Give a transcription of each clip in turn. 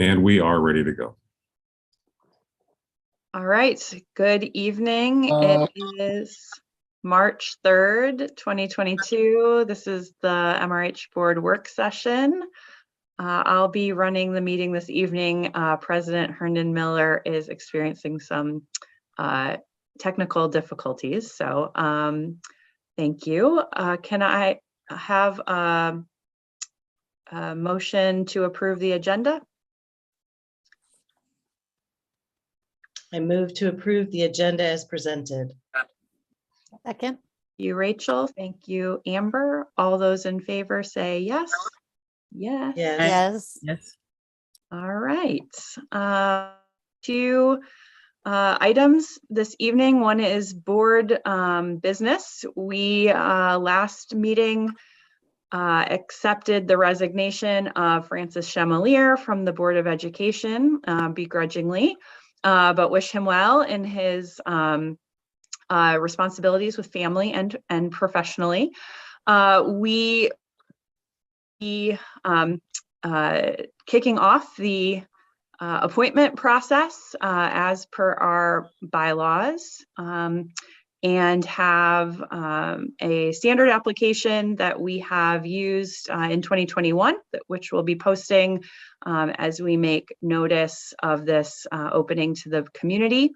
And we are ready to go. All right, good evening. It is March 3rd, 2022. This is the MRH board work session. I'll be running the meeting this evening. President Herndon Miller is experiencing some technical difficulties, so thank you. Can I have a motion to approve the agenda? I move to approve the agenda as presented. Second. Thank you, Rachel. Thank you, Amber. All those in favor say yes. Yes. Yes. Yes. All right. Two items this evening. One is board business. We last meeting accepted the resignation of Francis Chamalier from the Board of Education begrudgingly, but wish him well in his responsibilities with family and professionally. We kicking off the appointment process as per our bylaws, and have a standard application that we have used in 2021, which we'll be posting as we make notice of this opening to the community.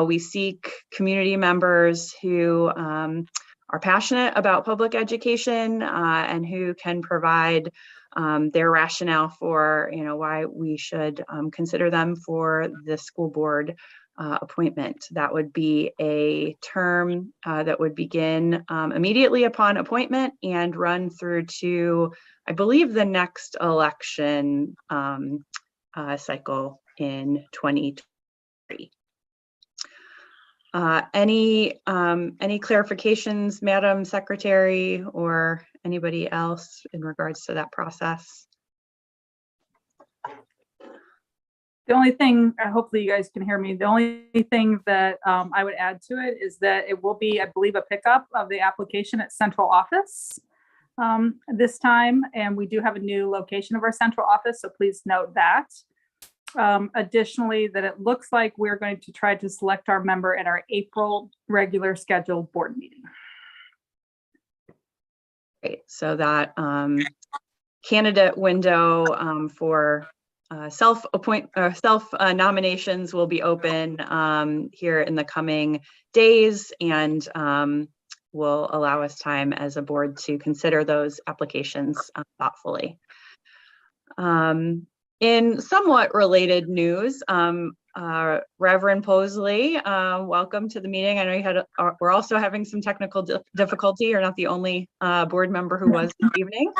We seek community members who are passionate about public education and who can provide their rationale for, why we should consider them for the school board appointment. That would be a term that would begin immediately upon appointment and run through to, I believe, the next election cycle in 2023. Any clarifications, Madam Secretary, or anybody else in regards to that process? The only thing, hopefully you guys can hear me, the only thing that I would add to it is that it will be, I believe, a pickup of the application at central office this time. And we do have a new location of our central office, so please note that. Additionally, that it looks like we're going to try to select our member at our April regular scheduled board meeting. Great, so that candidate window for self nominations will be open here in the coming days, and will allow us time as a board to consider those applications thoughtfully. In somewhat related news, Reverend Posley, welcome to the meeting. I know you had we're also having some technical difficulty. You're not the only board member who was this evening,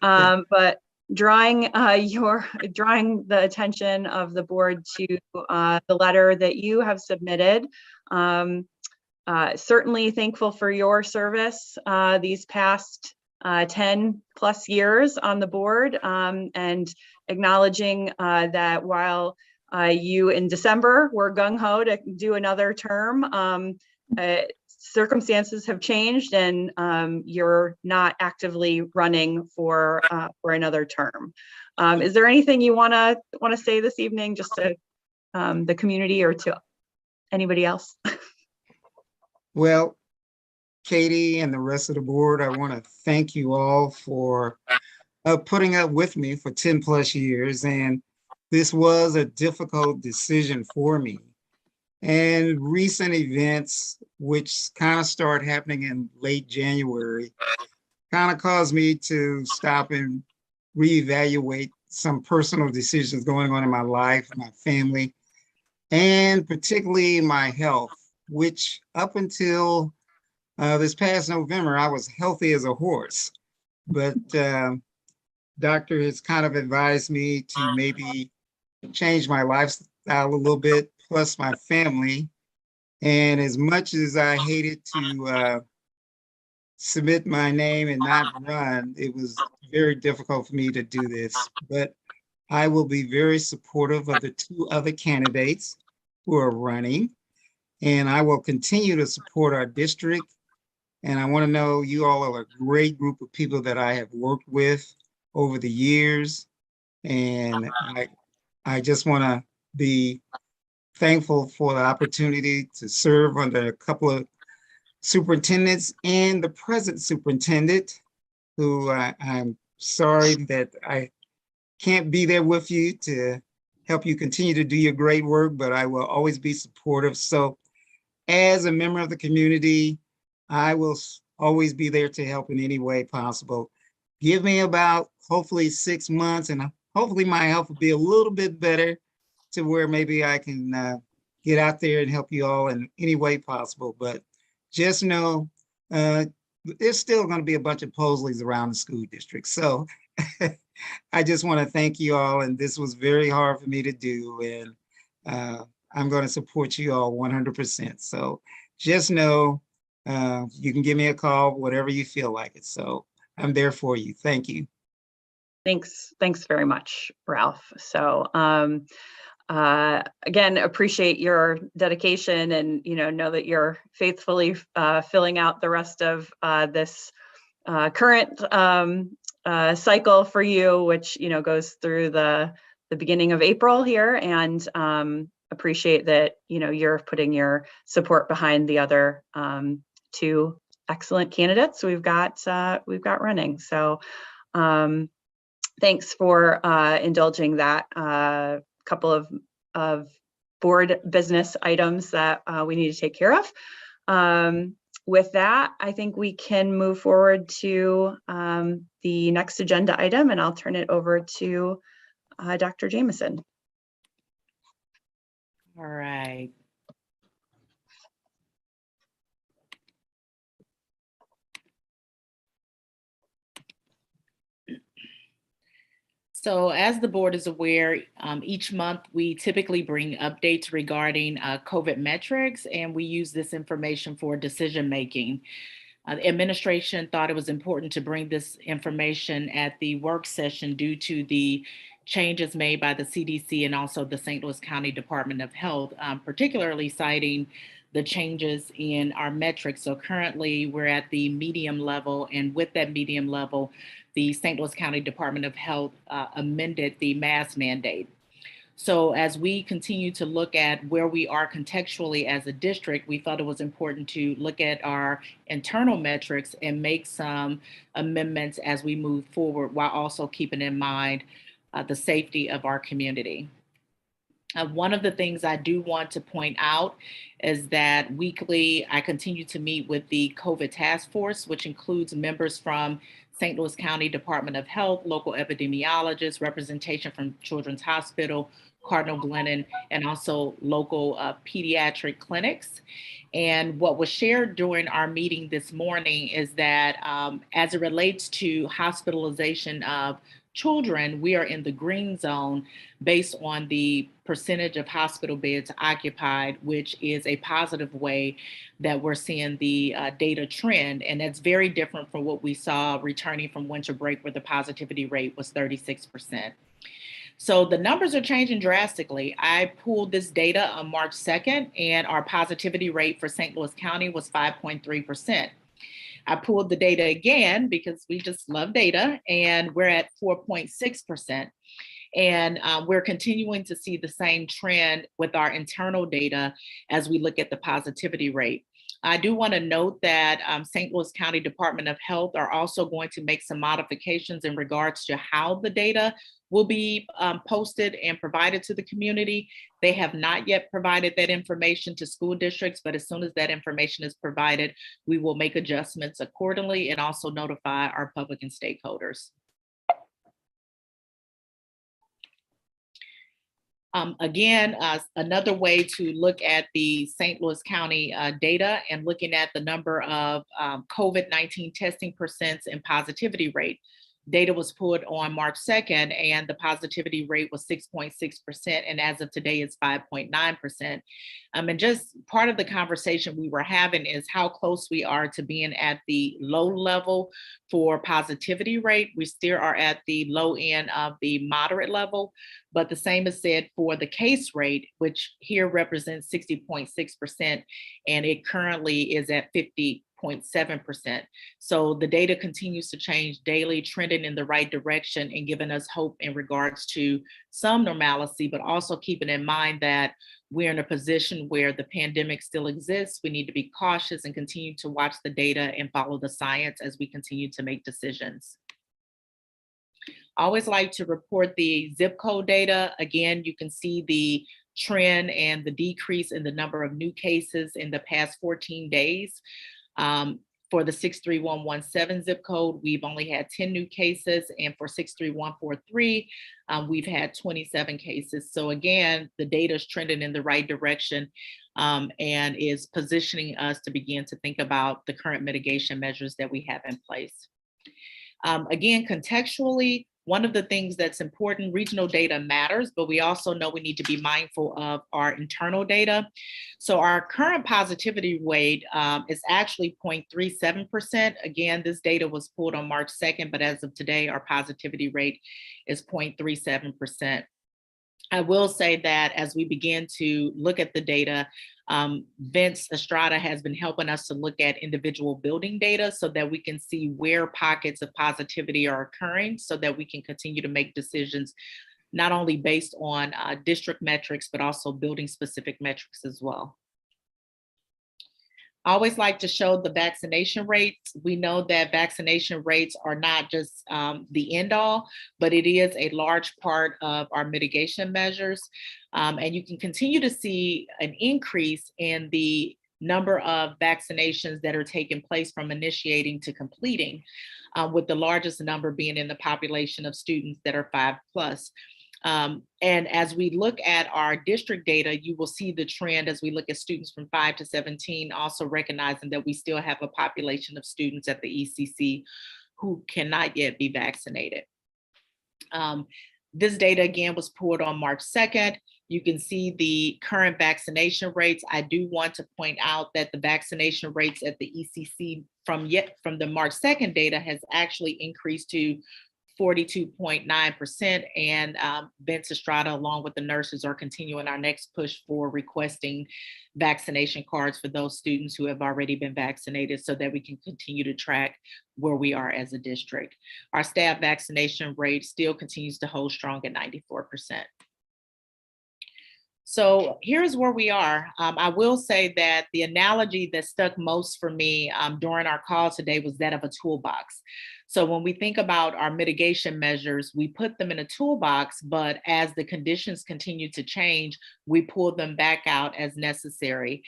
but drawing the attention of the board to the letter that you have submitted. Certainly thankful for your service these past 10 plus years on the board, and acknowledging that while you in December were gung-ho to do another term, circumstances have changed, and you're not actively running for another term. Is there anything you want to say this evening, just to the community or to anybody else? Well, Katie and the rest of the board, I want to thank you all for putting up with me for 10 plus years. And this was a difficult decision for me. And recent events, which kind of started happening in late January, kind of caused me to stop and reevaluate some personal decisions going on in my life, my family, and particularly my health, which up until this past November, I was healthy as a horse. But doctor has kind of advised me to maybe change my lifestyle a little bit, plus my family. And as much as I hated to submit my name and not run, it was very difficult for me to do this. But I will be very supportive of the two other candidates who are running. And I will continue to support our district. And I want to know you all are a great group of people that I have worked with over the years. And I just want to be thankful for the opportunity to serve under a couple of superintendents and the present superintendent, who I'm sorry that I can't be there with you to help you continue to do your great work, but I will always be supportive. So as a member of the community, I will always be there to help in any way possible. Give me about hopefully 6 months, and hopefully my health will be a little bit better to where maybe I can get out there and help you all in any way possible. But just know there's still going to be a bunch of Posleys around the school district. So I just want to thank you all, and this was very hard for me to do, and I'm going to support you all 100%. So just know you can give me a call, whatever you feel like it. So I'm there for you. Thank you. Thanks very much, Ralph. So again, appreciate your dedication, and know that you're faithfully filling out the rest of this current cycle for you, which goes through the beginning of April here, and appreciate that you're putting your support behind the other two excellent candidates we've got running. So thanks for indulging that couple of board business items that we need to take care of. With that, I think we can move forward to the next agenda item, and I'll turn it over to Dr. Jameson. All right. So as the board is aware, each month we typically bring updates regarding COVID metrics, and we use this information for decision making. The administration thought it was important to bring this information at the work session due to the changes made by the CDC and also the St. Louis County Department of Health, particularly citing the changes in our metrics. So currently we're at the medium level, and with that medium level, the St. Louis County Department of Health amended the mask mandate. So as we continue to look at where we are contextually as a district, we felt it was important to look at our internal metrics and make some amendments as we move forward, while also keeping in mind the safety of our community. One of the things I do want to point out is that weekly, I continue to meet with the COVID task force, which includes members from St. Louis County Department of Health, local epidemiologists, representation from Children's Hospital, Cardinal Glennon, and also local pediatric clinics. And what was shared during our meeting this morning is that as it relates to hospitalization of children, we are in the green zone based on the percentage of hospital beds occupied, which is a positive way that we're seeing the data trend. And that's very different from what we saw returning from winter break, where the positivity rate was 36%. So the numbers are changing drastically. I pulled this data on March 2nd, and our positivity rate for St. Louis County was 5.3%. I pulled the data again because we just love data, and we're at 4.6%. And we're continuing to see the same trend with our internal data as we look at the positivity rate. I do want to note that St. Louis County Department of Health are also going to make some modifications in regards to how the data will be posted and provided to the community. They have not yet provided that information to school districts, but as soon as that information is provided, we will make adjustments accordingly and also notify our public and stakeholders. Again, another way to look at the St. Louis County data and looking at the number of COVID-19 testing percents and positivity rate. Data was pulled on March 2nd, and the positivity rate was 6.6%, and as of today, it's 5.9%. And just part of the conversation we were having is how close we are to being at the low level for positivity rate. We still are at the low end of the moderate level, but the same is said for the case rate, which here represents 60.6%, and it currently is at 50.6%. 0.7%. So the data continues to change daily, trending in the right direction and giving us hope in regards to some normalcy, but also keeping in mind that we're in a position where the pandemic still exists. We need to be cautious and continue to watch the data and follow the science as we continue to make decisions. I always like to report the zip code data. Again, you can see the trend and the decrease in the number of new cases in the past 14 days. For the 63117 zip code, we've only had 10 new cases, and for 63143, we've had 27 cases. So again, the data is trending in the right direction and is positioning us to begin to think about the current mitigation measures that we have in place. Again, contextually, one of the things that's important, regional data matters, but we also know we need to be mindful of our internal data. So our current positivity rate is actually 0.37%. Again, this data was pulled on March 2nd, but as of today, our positivity rate is 0.37%. I will say that as we begin to look at the data, Vince Estrada has been helping us to look at individual building data so that we can see where pockets of positivity are occurring so that we can continue to make decisions, not only based on district metrics, but also building specific metrics as well. I always like to show the vaccination rates. We know that vaccination rates are not just the end all, but it is a large part of our mitigation measures. And you can continue to see an increase in the number of vaccinations that are taking place from initiating to completing, with the largest number being in the population of students that are 5+. And as we look at our district data, you will see the trend as we look at students from 5 to 17, also recognizing that we still have a population of students at the ECC who cannot yet be vaccinated. This data again was pulled on March 2nd. You can see the current vaccination rates. I do want to point out that the vaccination rates at the ECC from the March 2nd data has actually increased to 42.9%, and Vince Estrada, along with the nurses, are continuing our next push for requesting vaccination cards for those students who have already been vaccinated so that we can continue to track where we are as a district. Our staff vaccination rate still continues to hold strong at 94%. So here's where we are. I will say that the analogy that stuck most for me during our call today was that of a toolbox. So when we think about our mitigation measures, we put them in a toolbox, but as the conditions continue to change, we pull them back out as necessary.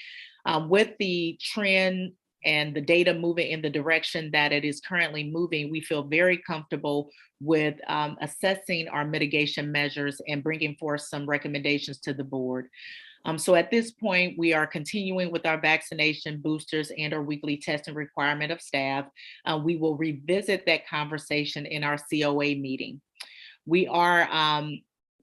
With the trend and the data moving in the direction that it is currently moving, we feel very comfortable with assessing our mitigation measures and bringing forth some recommendations to the board. So at this point, we are continuing with our vaccination boosters and our weekly testing requirement of staff. We will revisit that conversation in our COA meeting. We are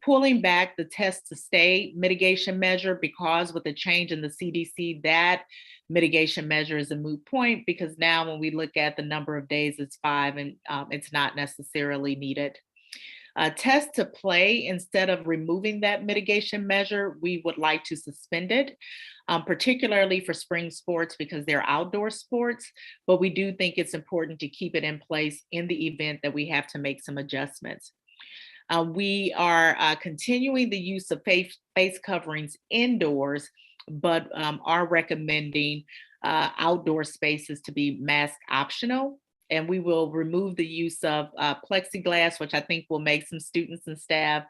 pulling back the test to stay mitigation measure because with the change in the CDC, that mitigation measure is a moot point because now when we look at the number of days, it's 5 and it's not necessarily needed. Test to play, instead of removing that mitigation measure, we would like to suspend it, particularly for spring sports because they're outdoor sports, but we do think it's important to keep it in place in the event that we have to make some adjustments. We are continuing the use of face coverings indoors, but are recommending outdoor spaces to be mask optional. And we will remove the use of plexiglass, which I think will make some students and staff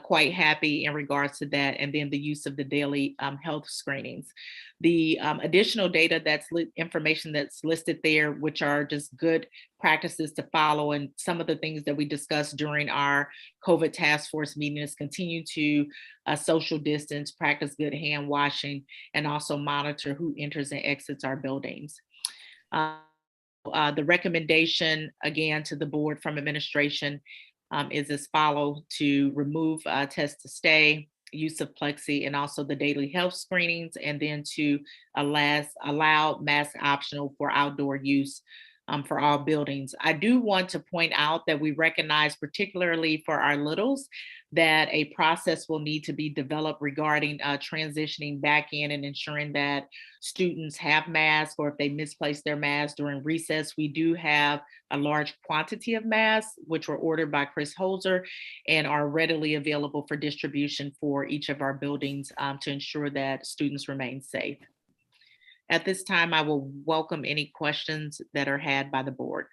quite happy in regards to that. And then the use of the daily health screenings. The additional data information that's listed there, which are just good practices to follow. And some of the things that we discussed during our COVID task force meeting is continue to social distance, practice good hand washing, and also monitor who enters and exits our buildings. The recommendation, again, to the board from administration is as follows: to remove test to stay, use of plexi, and also the daily health screenings, and then to allow mask optional for outdoor use for all buildings. I do want to point out that we recognize, particularly for our littles, that a process will need to be developed regarding transitioning back in and ensuring that students have masks, or if they misplace their masks during recess. We do have a large quantity of masks, which were ordered by Chris Holzer and are readily available for distribution for each of our buildings to ensure that students remain safe. At this time, I will welcome any questions that are had by the board.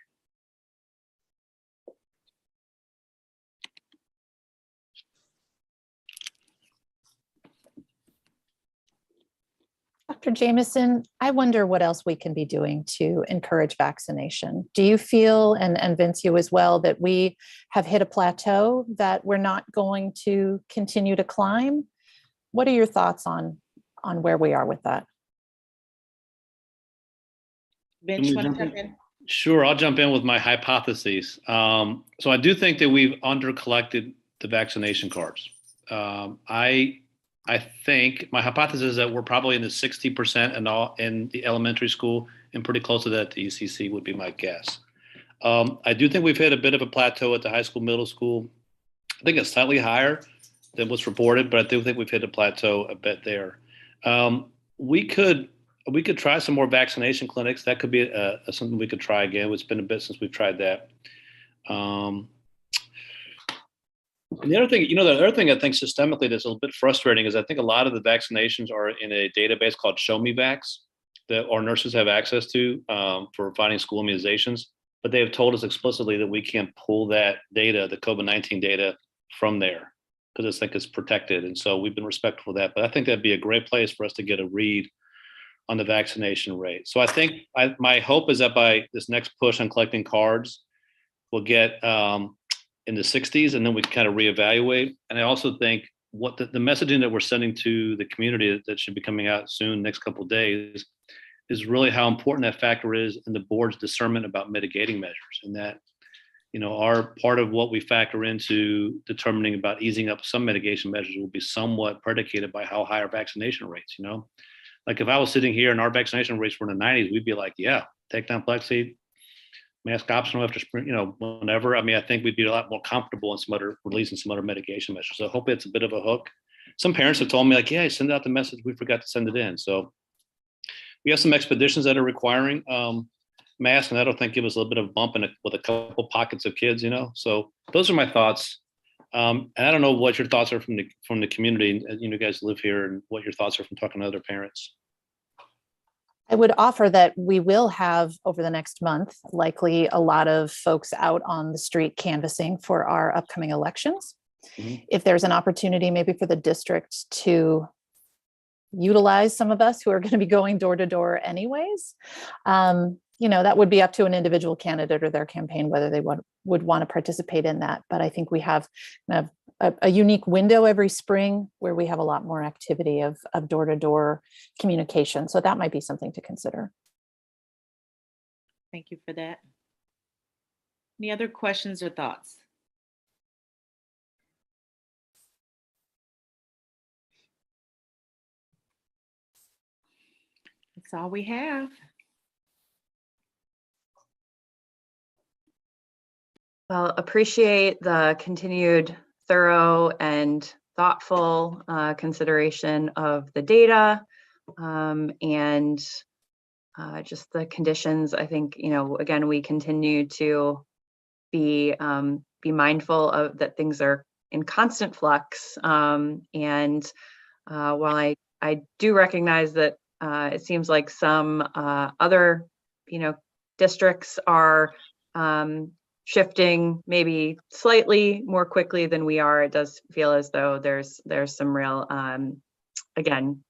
Dr. Jameson, I wonder what else we can be doing to encourage vaccination. Do you feel, and Vince, you as well, that we have hit a plateau that we're not going to continue to climb? What are your thoughts on where we are with that? Vince, you want to jump in? Sure, I'll jump in with my hypotheses. So I do think that we've under-collected the vaccination cards. I think my hypothesis is that we're probably in the 60% in the elementary school, and pretty close to that at the ECC would be my guess. I do think we've hit a bit of a plateau at the high school, middle school. I think it's slightly higher than what's reported, but I do think we've hit a plateau a bit there. We could try some more vaccination clinics. That could be something we could try again. It's been a bit since we've tried that. And the other thing, the other thing I think systemically that's a little bit frustrating is I think a lot of the vaccinations are in a database called Show Me Vax that our nurses have access to for finding school immunizations. But they have told us explicitly that we can't pull that data, the COVID-19 data, from there because it's protected. And so we've been respectful of that. But I think that'd be a great place for us to get a read on the vaccination rate. So I think my hope is that by this next push on collecting cards, we'll get in the 60s, and then we can kind of reevaluate. And I also think what the messaging that we're sending to the community that should be coming out soon, next couple of days, is really how important that factor is in the board's discernment about mitigating measures, and that our part of what we factor into determining about easing up some mitigation measures will be somewhat predicated by how high our vaccination rates. Like if I was sitting here and our vaccination rates were in the 90s, we'd be like, yeah, take down plexi, mask optional after spring, whenever. I mean, I think we'd be a lot more comfortable in releasing some other mitigation measures. So I hope it's a bit of a hook. Some parents have told me like, yeah, send out the message. We forgot to send it in. So we have some expeditions that are requiring masks, and that'll give us a little bit of a bump with a couple pockets of kids, So those are my thoughts. And I don't know what your thoughts are from the community. You guys live here, and what your thoughts are from talking to other parents. I would offer that we will have over the next month, likely a lot of folks out on the street canvassing for our upcoming elections. Mm-hmm. If there's an opportunity maybe for the district to utilize some of us who are going to be going door to door anyways, that would be up to an individual candidate or their campaign, whether they would want to participate in that. But I think we have a unique window every spring where we have a lot more activity of door-to-door communication. So that might be something to consider. Thank you for that. Any other questions or thoughts? That's all we have. Well, appreciate the continued thorough and thoughtful consideration of the data and just the conditions. I think, again, we continue to be mindful of that things are in constant flux. And while I do recognize that it seems like some other, districts are shifting maybe slightly more quickly than we are, it does feel as though there's some real, again,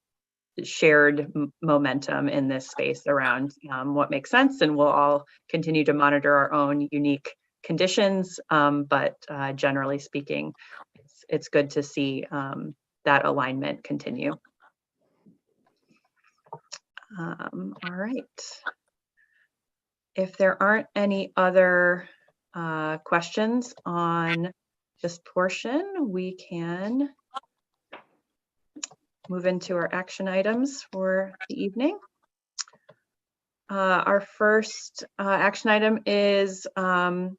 shared momentum in this space around what makes sense, and we'll all continue to monitor our own unique conditions. But generally speaking, it's good to see that alignment continue. All right. If there aren't any other questions on this portion, we can move into our action items for the evening. Our first action item is the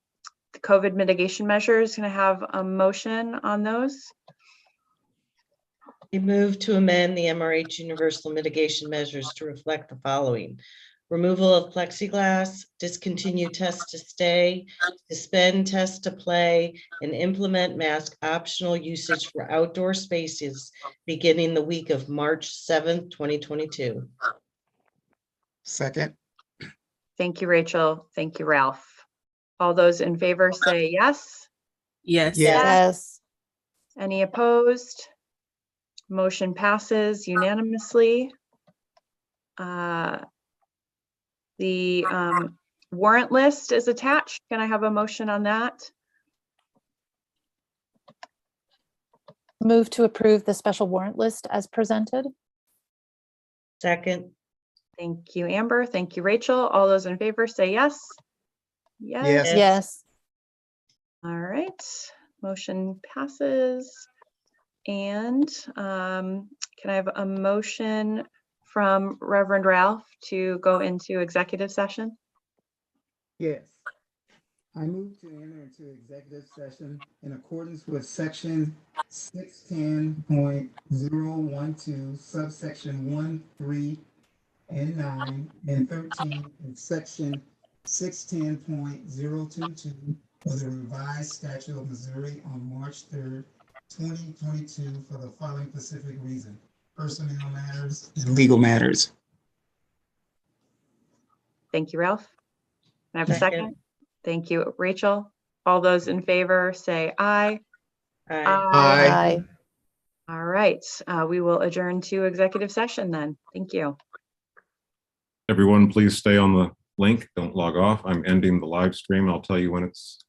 COVID mitigation measures. Can I have a motion on those? I move to amend the MRH universal mitigation measures to reflect the following: removal of plexiglass, discontinue test to stay, suspend test to play, and implement mask optional usage for outdoor spaces beginning the week of March 7th, 2022. Second. Thank you, Rachel. Thank you, Ralph. All those in favor say yes. Yes. Yes. Yes. Any opposed? Motion passes unanimously. The warrant list is attached. Can I have a motion on that? Move to approve the special warrant list as presented. Second. Thank you, Amber. Thank you, Rachel. All those in favor say yes. Yes. Yes. Yes. All right, motion passes. And can I have a motion from Reverend Ralph to go into executive session? Yes. I move to enter into executive session in accordance with section 610.012, subsection 1, 3, and 9, and 13, and section 610.022 of the revised statute of Missouri on March 3rd, 2022 for the following specific reason: personnel matters and legal matters. Thank you, Ralph. Can I have a Second. second? Thank you, Rachel. All those in favor say aye. Aye. Aye. All right, we will adjourn to executive session then. Thank you. Everyone, please stay on the link. Don't log off. I'm ending the live stream. I'll tell you when it's